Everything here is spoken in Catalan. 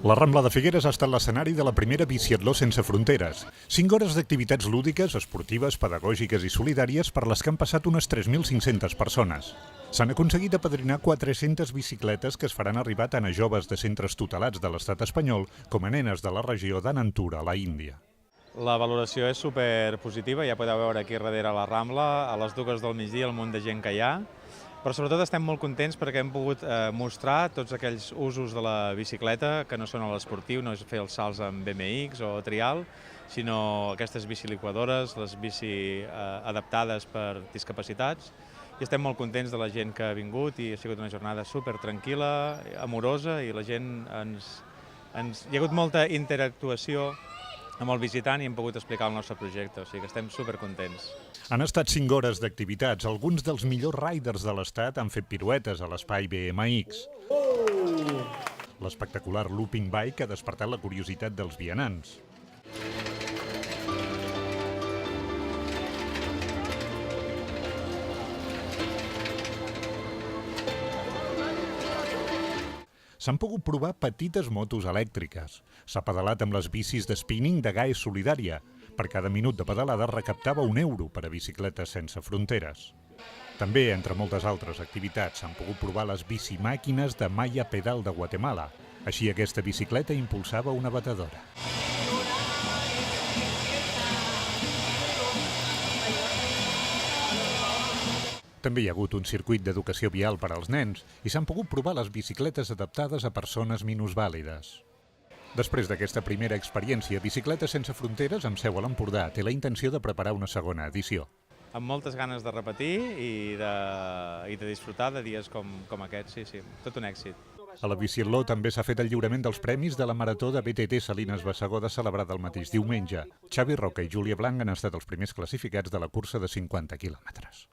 La Rambla de Figueres ha estat l'escenari de la primera Biciatló sense fronteres. 5 hores d'activitats lúdiques, esportives, pedagògiques i solidàries per les que han passat unes 3.500 persones. S'han aconseguit apadrinar 400 bicicletes que es faran arribar tant a joves de centres tutelats de l'estat espanyol com a nenes de la regió d'Anantura, a la Índia. La valoració és superpositiva, ja podeu veure aquí darrere la Rambla, a les dues del migdia, el munt de gent que hi ha. Però sobretot estem molt contents perquè hem pogut mostrar tots aquells usos de la bicicleta que no són a l'esportiu, no és fer els salts amb BMX o trial, sinó aquestes biciliquadores, les bici adaptades per discapacitats. I estem molt contents de la gent que ha vingut i ha sigut una jornada super tranquil·la, amorosa, i la gent hi ha hagut molta interactuació amb el visitant i hem pogut explicar el nostre projecte, o sigui que estem supercontents. Han estat 5 hores d'activitats. Alguns dels millors riders de l'estat han fet piruetes a l'espai BMX. L'espectacular looping bike ha despertat la curiositat dels vianants. S'han pogut provar petites motos elèctriques. S'ha pedalat amb les bicis de spinning de GAE Solidària. Per cada minut de pedalada recaptava €1 per a Bicicletes Sense Fronteres. També, entre moltes altres activitats, s'han pogut provar les bicimàquines de Maya Pedal de Guatemala. Així aquesta bicicleta impulsava una batedora. També hi ha hagut un circuit d'educació vial per als nens i s'han pogut provar les bicicletes adaptades a persones minusvàlides. Després d'aquesta primera experiència, Bicicletes Sense Fronteres, amb seu a l'Empordà, té la intenció de preparar una segona edició. Amb moltes ganes de repetir i de disfrutar de dies com aquests, sí, tot un èxit. A la Biciatló també s'ha fet el lliurament dels premis de la Marató de BTT Salines Bassegoda celebrada el mateix diumenge. Xavi Roca i Júlia Blanc han estat els primers classificats de la cursa de 50 quilòmetres.